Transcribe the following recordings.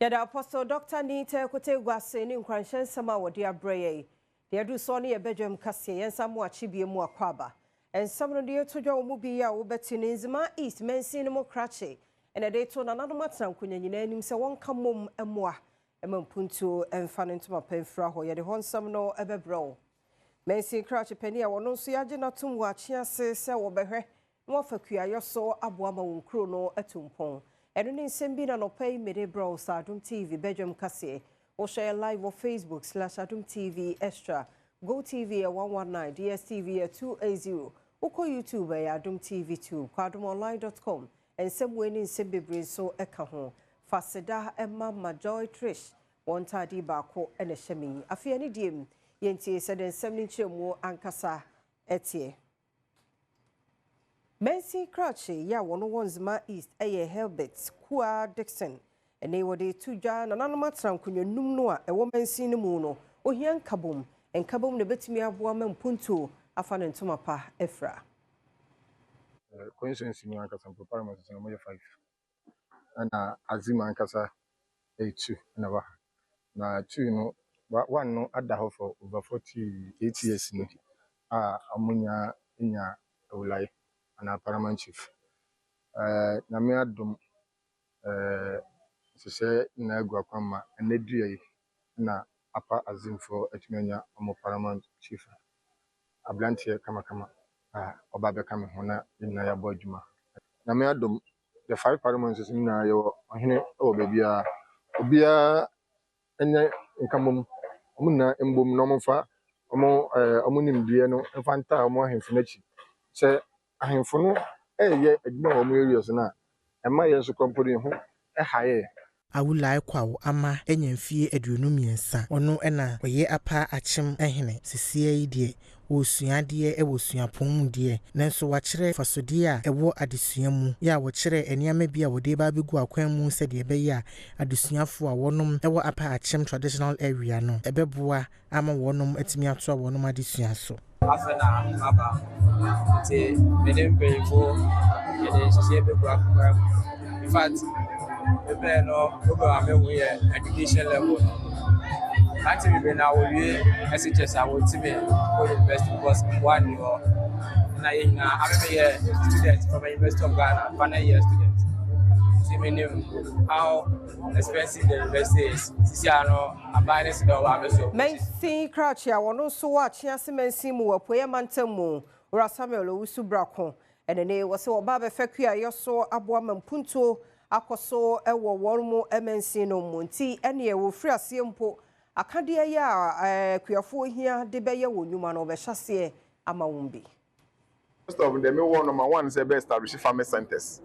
Yada Apostle Dr. Nita Kotegwa Seni Nkwanshen Sama Wodi Abreye. The Adu Soni Badwam Kase Yensamu Achibie mu akwaba. And some of the Otodwa Omubi ya Obetini Nzima East Mensi no Krache. And a day to another matram kunya nyina nim se won kamom emwa emampuntu emfa ntoma pemfra ho ye de honsam no ebebro. Mensi Krache pani a wono so yage natum wa Achiase se wo behwe no fakua yoso aboa ma wonkro no atumpon. Eno ni nsem bi na no pay mede bro sa Adom TV Badwam Kase. Or share live on Facebook/Adom TV Extra. Go TV at 119, DSTV at 280. Oko YouTube at Adom TV 2, kwadomonline.com. And some winning Simbi so ekaho. Faseda Emma Majoy Trish. One tadi bako and a shemi. Afiani dim. Yenti said in 70 more ankasa etie. Mensi Crouchy, ya 101's Ma East, Aye Helbets, Kua Dixon. And they were the two Jan and Anamatram kunyo numnoa, a woman seen the moon, or Yan Kabum, and Kabum the Betimia woman Punto, a fan and Tomapa, Efra. Coincidence in Yankasa and Proparamos and 5. And Azima and Casa 8-2 and a now 2 no, but one no at the house for over 48 years. Ammonia in ya Ulai and our paramount chief. Namia Dum. To say na agro kwama and nedua na apa azim for etumenya omo paramount chief ablantie kama oba be kama hona na ya bodwuma na me Adom the 5 paramounts na yo ohene o bebia obia enye nkamom omo na embom no mfa omo nimdie no mfanta omo ahemfo nachi se ahemfo no eye adwuma omo areas na ema ye so kompori ho haye Awulai kwawo ama enyemfie aduonumiensa ono ena oye apa achim ehene sesie yidie osuade ewosua mu die nanso wachire fasodie a ewo adesua mu ya wachire eniame bia wode ba begu akwan mu se de beye a adesuafo a wonom ewo apa achim traditional area no ebeboa ama wonom atimi ato a wonom adesua so afena aba te menembeifo yede sesie begu akwan in fact no program we education level. Actually, we now we SHS our team university was 1 year. I'm a student from the University of Ghana, final year student. See me how expensive the university is. See, I know I'm buying this now. Mensi Crouchy, I want to so watch Achiase Mensi mu apoya mantemu. Ora Samuel Owusu Brako. And the name was so Baba Fekua yoso Badwam Punto. Akoso ewo wormo MNC no monti ene e wo free asiempo akade ya kuafo hia de beye wo nyuma no be hyase ama wombi. First of them one number 1 say be establish farmer centers.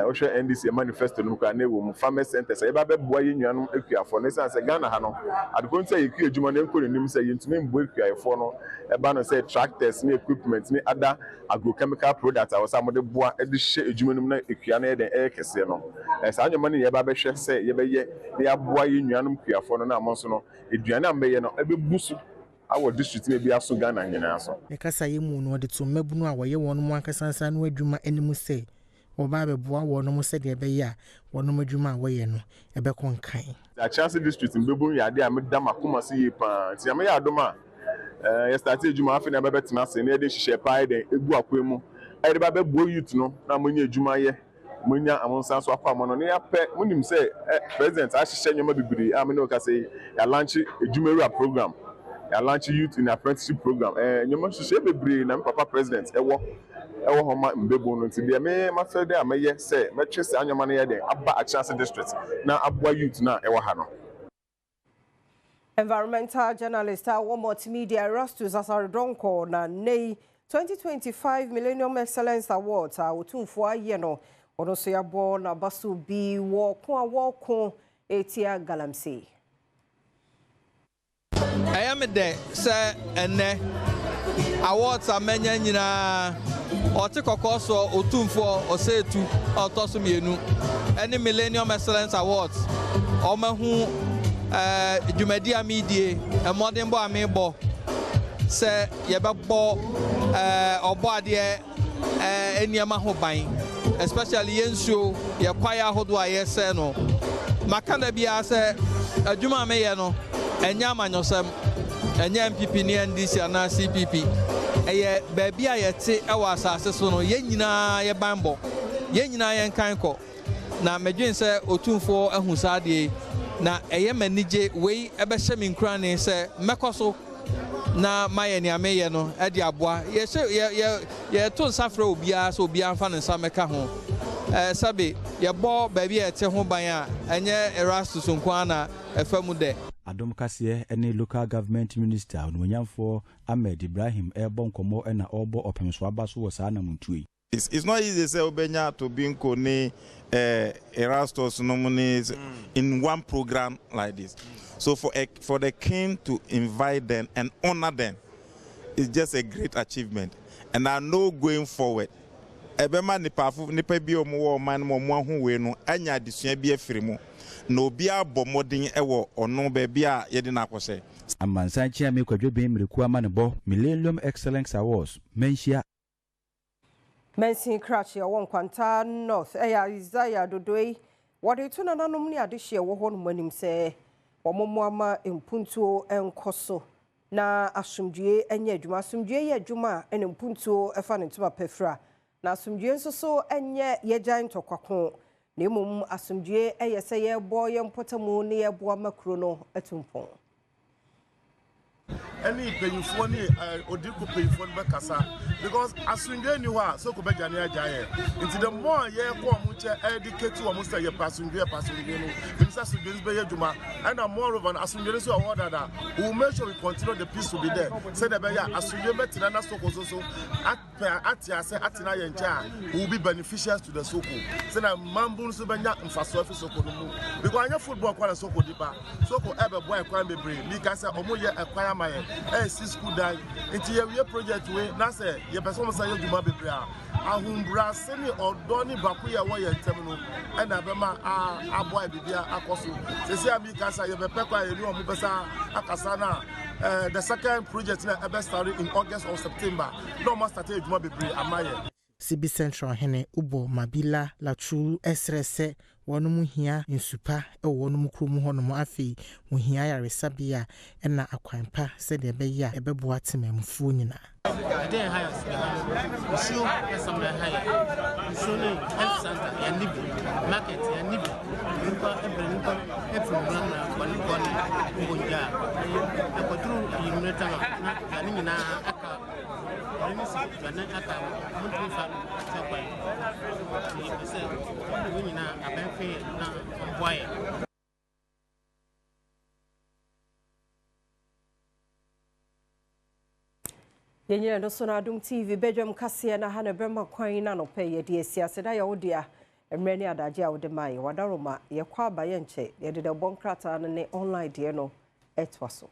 Osho NDC manifesto no ka na wo farmer centers e ba be boa yenuanom akuafo no say Ghana ha no adko say eku adwuma na enko nim say yentumi mbo akuafo no e ba no say tractors ni equipment ni other agrochemical products a wasa mode boa e de hye adwuma nim na akua na e den e kese no say anyoma ne ye ba be hwe say ye be ye na aboa yenuanom akuafo no na amonso no eduane ambe no e be busu our district may be aso Ghana nyina so ne kasa ye mu no de to mabunu a woye wonum ankasansa no adwuma animu se oba beboa wonum se de be ya wonum adwuma a woye no ebe konkan Achiase district mbebun ya de ameda makoma se ye pa ti am ya Adom a ye start adwuma afi na be betena se na de hihye pa de egu akwa mu e de ba bebo youth no na monya adwuma ye monya amonsa so akwa mo no ne ya pe munim se president a hihye nyoma bibiri am no ka se ya launch adwuma program. I launch youth in apprenticeship program. You must say be na papa president. Ewo homa mbebo no ti be me ma fe dey amaye say me twese anyoma na ye dey aba Achiase district na abua youth na ewo ha no. Environmental journalist one multimedia Erastus Asarodonko na nei 2025 Millennium Excellence Awards otumfo aye no ono so ya bo na baso bi wo ko etia galamsey. I am a day, sir, and awards are many or take a course or 2 for or say 2 or Tosumienu. Any Millennium Excellence Awards, or who Jumedia Media, a modern boy, amiable, say Yababo or body any Yamaho buying, especially Yensu, Yapaya Hodwa Yeseno. makana bia se adwuma meyɛ no enya amanyosem enya MPP ni NDC ana CPP eye baabi a yɛte ɛwɔ asase so no yɛn nyinaa yɛ banbɔ yɛn nyinaa yɛn kanko na medwen sɛ otumfo ahusade na ɛyɛ manige wei ɛbɛhyɛ me nkrane sɛ mɛkɔso na mayɛ ni ameyɛ no ɛde aboa yɛ to nsafrɛ obia so obia mfa ne nsa mɛka ho sabe yɛbɔ baabi a ɛte ho ban a ɛnyɛ Erastus nkwana ɛfa mu dɛ Adom Kaseɛ ene local government minister onwanyamfo Ahmed Ibrahim ɛbɔ nkɔmɔ ɛna ɔbɔ ɔpemso aba so wɔ saa namuntui. It's not easy to say obenya to be in Erastus nominees in one program like this. So for the king to invite them and honor them is just a great achievement. And I know going forward, ebema nipa bi omo man mo ho we no anya adesua bi afiri mu na obi abomodin ewo ono ba bia yede na akose. Amansan chia me kwadwo ben mreku ama ne bo Millennium Excellence Awards menhia Mensin Cratch won kwanta North Isaiah Dodoi wode to nananom ne adehye wo ho no manim se womomoama empuntuo enkoso na asomdue enye adwuma asomdue ye adwuma ene empuntuo efa ne ntoma pefra na asomdue nso so enye yegyan ntokwako na emom asomdue eye se ye bo ye mpotamu ne ye bo amakro no atumpon any payful odiku payful bekasa because asunje ni wa so ko beja ni ajaye into the more ye ko omuche educate wo musta ye pasunje no minister sunje be yeduma and more of an asunje so award that we will make sure we continue the peace to be there say the be ya asunje betina na soko so Achiase atina ye ncha will be beneficial to the soko say na mambun so benya mfaso fi soko no mu because anya football kwa soko dipa soko ebe boy kwa bebre because omo ye ekwa amaye school die into your project way na say your person say you duma bebre ahumbra seni odoni baku ye wo ye ntem no e na be ma aboy bibia akoso say amika say ye be pekwa ye ni omo besa akasa na the second project na ebe started in August or September no must start duma bebre amaye CB Central hene ubo mabila latru esrese wonumu hia nsupa e wonumu kromu honumu afi mu hia yaresabia e na akwanpa se de be ya ebeboa temamfuo nyina den haya issue esamba haya issue ne health center ya nibi market ya nibi nko ebrenuko efrumran na kwanikoni ngonja e kodru yimneta na ni nyina aka renisi bana aka muntu fa chakwa ni se ni nyina abenfe na mbwaye Yenye no so na Adom TV Badwam Kaseɛ na ha na brema kwan na no pɛ ye de asiase da ye wodia emre ne adaje a wode mai wadaroma ye kwa ba ye nche ye de bonkrata no ne online de no etwaso